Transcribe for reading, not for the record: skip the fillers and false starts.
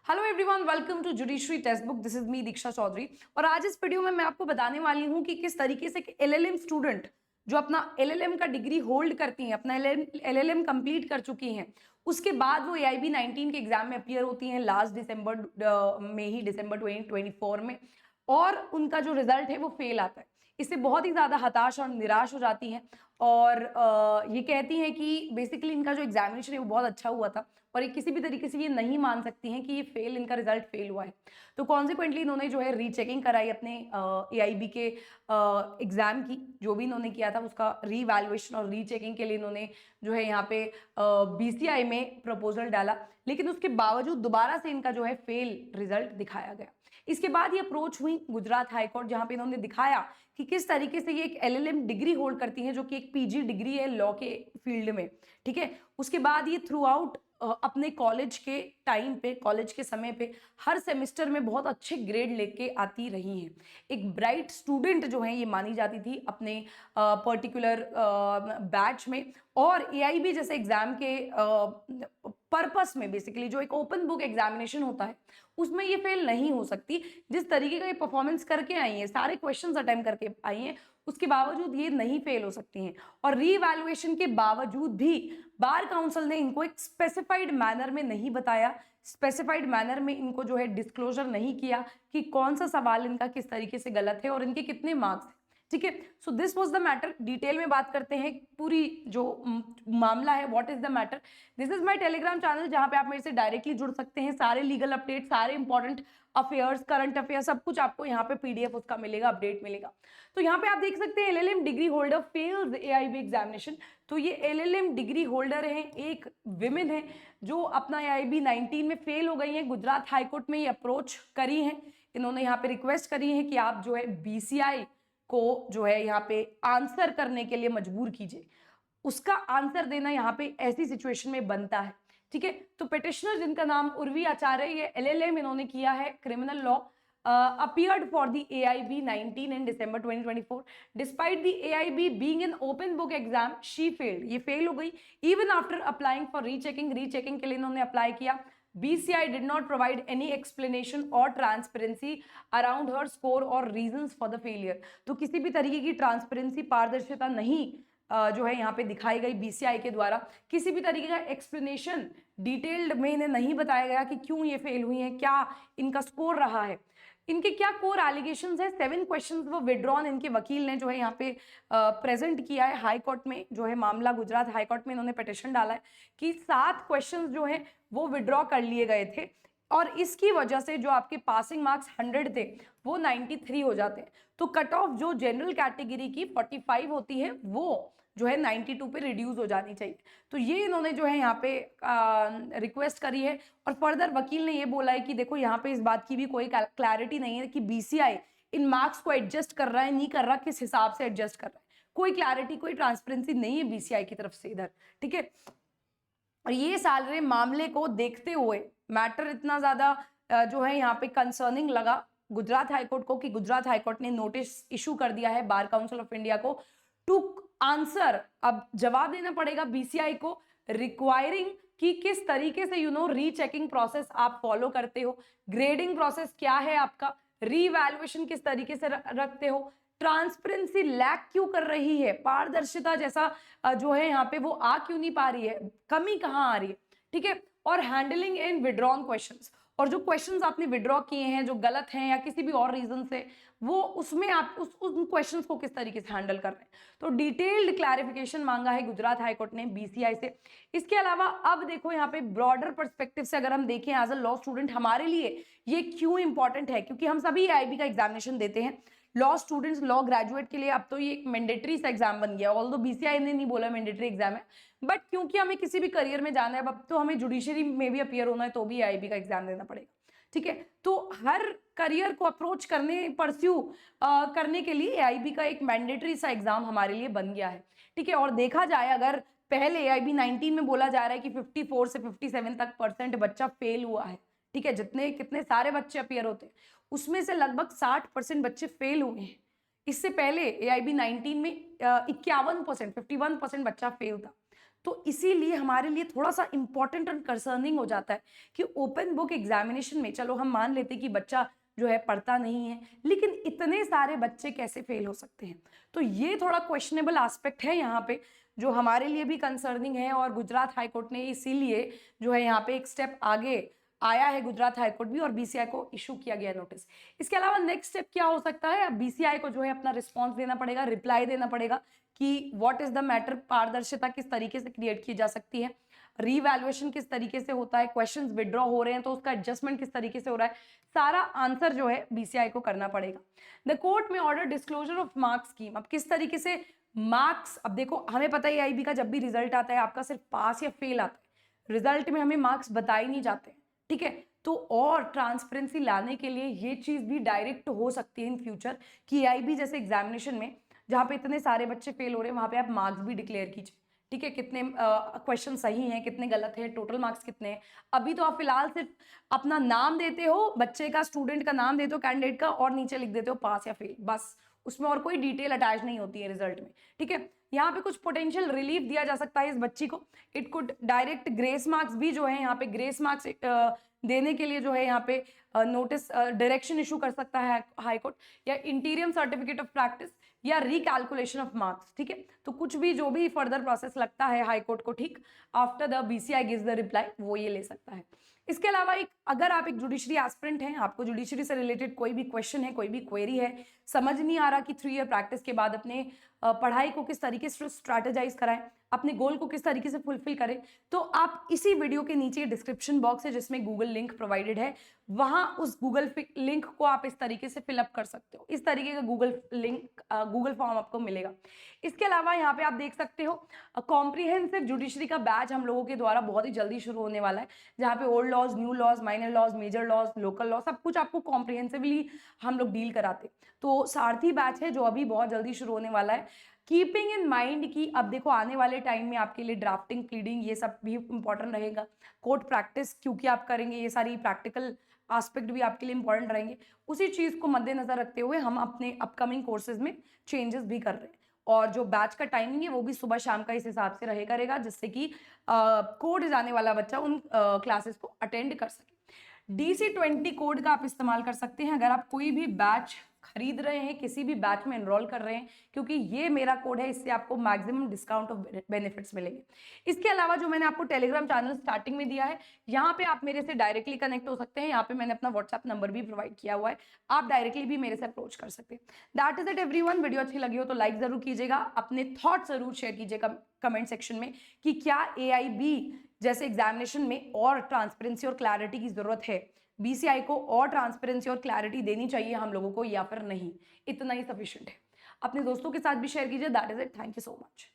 Hello everyone, welcome to judiciary textbook. This is me Diksha Chaudhary. और आज इस video में मैं आपको बताने वाली हूं कि किस तरीके से एलएलएम स्टूडेंट जो अपना एलएलएम का डिग्री होल्ड करती हैं, अपना एलएलएम कंप्लीट कर चुकी हैं, उसके बाद वो एआईबी 19 के एग्जाम में अपीयर होती हैं लास्ट दिसंबर में ही, दिसंबर 2024 में, और उनका जो रिजल्ट है वो फेल आता है। इससे बहुत ही ज़्यादा हताश और निराश हो जाती हैं और ये कहती हैं कि बेसिकली इनका जो एग्जामिनेशन है वो बहुत अच्छा हुआ था और ये किसी भी तरीके से ये नहीं मान सकती हैं कि ये इनका रिजल्ट फेल हुआ है। तो कॉन्सिक्वेंटली इन्होंने जो है रीचेकिंग कराई अपने एआईबी के एग्जाम की, जो भी इन्होंने किया था उसका रीवैल्यूएशन और रीचेकिंग के लिए इन्होंने जो है यहाँ पे बीसीआई में प्रपोजल डाला, लेकिन उसके बावजूद दोबारा से इनका जो है फेल रिजल्ट दिखाया गया। इसके बाद ये अप्रोच हुई गुजरात हाईकोर्ट, जहां पे इन्होंने दिखाया कि किस तरीके से ये एक एलएलएम डिग्री होल्ड करती हैं, जो कि एक पीजी डिग्री है लॉ के फील्ड में। ठीक है, उसके बाद ये थ्रू आउट अपने कॉलेज के टाइम पे, कॉलेज के समय पे हर सेमेस्टर में बहुत अच्छे ग्रेड लेके आती रही हैं। एक ब्राइट स्टूडेंट जो है ये मानी जाती थी अपने पर्टिकुलर बैच में। और एआईबी जैसे एग्जाम के पर्पस में, बेसिकली जो एक ओपन बुक एग्जामिनेशन होता है उसमें ये फेल नहीं हो सकती। जिस तरीके का ये परफॉर्मेंस करके आई हैं, सारे क्वेश्चंस अटेम्प्ट करके आई हैं, उसके बावजूद ये नहीं फेल हो सकती हैं। और रीवैल्यूएशन के बावजूद भी बार काउंसिल ने इनको एक स्पेसिफाइड मैनर में नहीं बताया, स्पेसिफाइड मैनर में इनको जो है डिस्क्लोजर नहीं किया कि कौन सा सवाल इनका किस तरीके से गलत है और इनके कितने मार्क्स हैं। ठीक है, so this was the matter. Detail में बात करते हैं पूरी जो मामला है, what is the matter. This is my Telegram channel, जहां पे आप मेरे से डायरेक्टली जुड़ सकते हैं। सारे लीगल अपडेट, सारे इंपॉर्टेंट अफेयर्स, करंट अफेयर, सब कुछ आपको यहाँ पे पीडीएफ उसका मिलेगा, अपडेट मिलेगा। तो यहाँ पे आप देख सकते हैं LLM degree holder fails AIB examination. तो ये एलएलएम डिग्री होल्डर हैं, एक विमेन है जो अपना एआईबी 19 में फेल हो गई है। गुजरात हाईकोर्ट में ये अप्रोच करी है, इन्होंने यहाँ पे रिक्वेस्ट करी है कि आप जो है बीसीआई को जो है यहाँ पे आंसर करने के लिए मजबूर कीजिए। उसका आंसर देना यहाँ पे ऐसी सिचुएशन में बनता है। ठीक है, तो पिटिशनर जिनका नाम उर्वी आचार्य, ये एलएलएम इन्होंने किया है criminal law, appeared for the AIB 19 in December 2024. Despite the AIB being an open book exam, she failed. ये फेल हो गई। Even after applying for rechecking, rechecking के लिए इन्होंने अप्लाई किया। BCI did not provide any explanation or transparency around her score or reasons for the failure. तो किसी भी तरीके की ट्रांसपेरेंसी, पारदर्शिता नहीं जो है यहाँ पे दिखाई गई बीसीआई के द्वारा। किसी भी तरीके का एक्सप्लेनेशन डिटेल्ड में इन्हें नहीं बताया गया कि क्यों ये फेल हुई हैं, क्या इनका स्कोर रहा है, इनके क्या कोर एलिगेशंस है। 7 क्वेश्चंस वो विड्रॉन इनके वकील ने जो है यहाँ पे प्रेजेंट किया है हाई कोर्ट में। जो है मामला गुजरात हाई कोर्ट में इन्होंने पिटिशन डाला है कि 7 क्वेश्चंस जो है वो विड्रॉ कर लिए गए थे और इसकी वजह से जो आपके पासिंग मार्क्स 100 थे वो 93 हो जाते हैं। तो कट ऑफ जो जनरल कैटेगरी की 45 होती है वो जो है 92 पे रिड्यूस हो जानी चाहिए। तो ये इन्होंने जो है यहाँ पे रिक्वेस्ट करी है। और फर्दर वकील ने ये बोला है कि देखो यहाँ पे इस बात की भी कोई क्लैरिटी नहीं है कि बीसीआई इन मार्क्स को एडजस्ट कर रहा है, नहीं कर रहा, किस हिसाब से एडजस्ट कर रहा है। कोई क्लैरिटी, कोई ट्रांसपेरेंसी नहीं है बीसीआई की तरफ से इधर। ठीक है, और ये सारे मामले को देखते हुए मैटर इतना ज्यादा जो है यहाँ पे कंसर्निंग लगा गुजरात हाईकोर्ट को कि गुजरात हाईकोर्ट ने नोटिस इशू कर दिया है बार काउंसिल ऑफ इंडिया को टू आंसर। अब जवाब देना पड़ेगा बीसीआई को, रिक्वायरिंग कि किस तरीके से रीचेकिंग प्रोसेस आप फॉलो करते हो, ग्रेडिंग प्रोसेस क्या है आपका, रीवैल्यूएशन किस तरीके से रखते हो, ट्रांसपेरेंसी लैक क्यों कर रही है, पारदर्शिता जैसा जो है यहाँ पे वो आ क्यों नहीं पा रही है, कमी कहाँ आ रही है। ठीक है, और हैंडलिंग इन विड्रॉन क्वेश्चंस, और जो क्वेश्चंस आपने विड्रॉ किए हैं जो गलत हैं या किसी भी और रीजन से, वो उसमें आप उन क्वेश्चंस को किस तरीके से हैंडल कर रहे हैं। तो डिटेल्ड क्लैरिफिकेशन मांगा है गुजरात हाईकोर्ट ने बीसीआई से। इसके अलावा अब देखो यहाँ पे ब्रॉडर पर्सपेक्टिव से अगर हम देखें एज अ लॉ स्टूडेंट हमारे लिए ये क्यों इंपॉर्टेंट है, क्योंकि हम सभी आईबी का एग्जामिनेशन देते हैं। लॉ स्टूडेंट्स, लॉ ग्रेजुएट के लिए अब तो ये एक मैंडेटरी सा एग्जाम बन गया। ऑल्दो बीसीआई ने नहीं बोला मैंडेटरी एग्जाम है, बट क्योंकि हमें किसी भी करियर में जाना है अब तो हमें जुडिशरी में भी अपीयर होना है तो भी आईबी का एग्जाम देना पड़ेगा। ठीक है, तो हर करियर को अप्रोच करने, परस्यू करने के लिए एआईबी का एक मैंडेटरी सा एग्जाम हमारे लिए बन गया है। ठीक है, और देखा जाए अगर पहले एआईबी 19 में बोला जा रहा है कि 54 से 57 तक % बच्चा फेल हुआ है। ठीक है, जितने कितने सारे बच्चे अपीयर होते हैं उसमें से लगभग 60% बच्चे फेल हुए हैं। इससे पहले एआईबी 19 में 51%, 51% बच्चा फेल था। तो इसीलिए हमारे लिए थोड़ा सा इंपॉर्टेंट और कंसर्निंग हो जाता है कि ओपन बुक एग्जामिनेशन में, चलो हम मान लेते कि बच्चा जो है पढ़ता नहीं है, लेकिन इतने सारे बच्चे कैसे फेल हो सकते हैं। तो ये थोड़ा क्वेश्चनेबल एस्पेक्ट है यहाँ पे, जो हमारे लिए भी कंसर्निंग है। और गुजरात हाईकोर्ट ने इसीलिए जो है यहाँ पे एक स्टेप आगे आया है, गुजरात हाईकोर्ट भी, और बीसीआई को इशू किया गया नोटिस। इसके अलावा नेक्स्ट स्टेप क्या हो सकता है, अब बीसीआई को जो है अपना रिस्पॉन्स देना पड़ेगा, रिप्लाई देना पड़ेगा कि व्हाट इज द मैटर, पारदर्शिता किस तरीके से क्रिएट की जा सकती है, रीवैल्यूएशन किस तरीके से होता है, क्वेश्चंस विड्रॉ हो रहे हैं तो उसका एडजस्टमेंट किस तरीके से हो रहा है, सारा आंसर जो है बीसीआई को करना पड़ेगा। द कोर्ट में order disclosure of marks scheme. अब किस तरीके से मार्क्स, अब देखो हमें पता है आईबी का जब भी रिजल्ट आता है आपका सिर्फ पास या फेल आता है, रिजल्ट में हमें मार्क्स बताए नहीं जाते, ठीक है। तो और ट्रांसपेरेंसी लाने के लिए ये चीज भी डायरेक्ट हो सकती है इन फ्यूचर कि आईबी जैसे एग्जामिनेशन में जहाँ पे इतने सारे बच्चे फेल हो रहे हैं वहां पे आप मार्क्स भी डिक्लेयर कीजिए, ठीक है, कितने क्वेश्चन सही हैं, कितने गलत हैं, टोटल मार्क्स कितने हैं। अभी तो आप फिलहाल सिर्फ अपना नाम देते हो, बच्चे का, स्टूडेंट का नाम देते हो, कैंडिडेट का, और नीचे लिख देते हो पास या फेल, बस, उसमें और कोई डिटेल अटैच नहीं होती है रिजल्ट में, ठीक है। यहाँ पे कुछ पोटेंशियल रिलीफ दिया जा सकता है इस बच्ची को। It could direct grace marks भी जो है यहाँ पे, ग्रेस मार्क्स देने के लिए जो है यहाँ पे नोटिस डायरेक्शन इशू कर सकता है हाईकोर्ट, या इंटीरियम सर्टिफिकेट ऑफ प्रैक्टिस, या रिकैलकुलेशन ऑफ मार्क्स, ठीक है। तो कुछ भी जो भी फर्दर प्रोसेस लगता है हाईकोर्ट को, ठीक, after the BCI gives the reply, वो ये ले सकता है। इसके अलावा अगर आप एक जुडिशरी एस्पिरेंट हैं, आपको जुडिशरी से रिलेटेड कोई भी क्वेश्चन है, कोई भी क्वेरी है, समझ नहीं आ रहा कि 3 ईयर प्रैक्टिस के बाद अपने पढ़ाई को किस तरीके से स्ट्रैटेजाइज कराएं, अपने गोल को किस तरीके से फुलफिल करें, तो आप इसी वीडियो के नीचे डिस्क्रिप्शन बॉक्स है जिसमें गूगल लिंक प्रोवाइडेड है, वहां उस गूगल लिंक को आप इस तरीके से फिलअप कर सकते हो। इस तरीके का गूगल लिंक, गूगल फॉर्म आपको मिलेगा। इसके अलावा यहाँ पे आप देख सकते हो कॉम्प्रिहेंसिव जुडिशरी का बैच हम लोगों के द्वारा बहुत ही जल्दी शुरू होने वाला है, जहाँ पे old laws, new laws, minor laws, major laws, local law, सब कुछ आपको कॉम्प्रिहेंसिवली हम लोग डील कराते। तो सारथी बैच है जो अभी बहुत जल्दी शुरू होने वाला है। कीपिंग इन माइंड कि अब देखो आने वाले टाइम में आपके लिए ड्राफ्टिंग, प्लीडिंग, ये सब भी इंपॉर्टेंट रहेगा, कोर्ट प्रैक्टिस क्योंकि आप करेंगे, ये सारी प्रैक्टिकल एस्पेक्ट भी आपके लिए इंपॉर्टेंट रहेंगे। उसी चीज को मद्देनजर रखते हुए हम अपने अपकमिंग कोर्सेज में चेंजेस भी कर रहे हैं, और जो बैच का टाइमिंग है वो भी सुबह शाम का इस हिसाब से रहेगा जिससे कि कोड जाने वाला बच्चा उन क्लासेस को अटेंड कर सके। DC20 कोड का आप इस्तेमाल कर सकते हैं अगर आप कोई भी बैच खरीद रहे हैं, किसी भी बैच में एनरोल कर रहे हैं, क्योंकि ये मेरा कोड है, इससे आपको मैक्सिमम डिस्काउंट ऑफ बेनिफिट्स मिलेंगे। इसके अलावा जो मैंने आपको टेलीग्राम चैनल स्टार्टिंग में दिया है, यहाँ पे आप मेरे से डायरेक्टली कनेक्ट हो सकते हैं, यहाँ पे मैंने अपना व्हाट्सएप नंबर भी प्रोवाइड किया हुआ है, आप डायरेक्टली भी मेरे से अप्रोच कर सकते हैं। That is it everyone. Video अच्छी लगी हो तो लाइक जरूर कीजिएगा, अपने थॉट जरूर शेयर कीजिएगा कमेंट सेक्शन में कि क्या AIB जैसे एग्जामिनेशन में और ट्रांसपेरेंसी और क्लैरिटी की जरूरत है, बीसीआई को और ट्रांसपेरेंसी और क्लैरिटी देनी चाहिए हम लोगों को, या फिर नहीं, इतना ही सफिशिएंट है। अपने दोस्तों के साथ भी शेयर कीजिए। That is it. Thank you so much.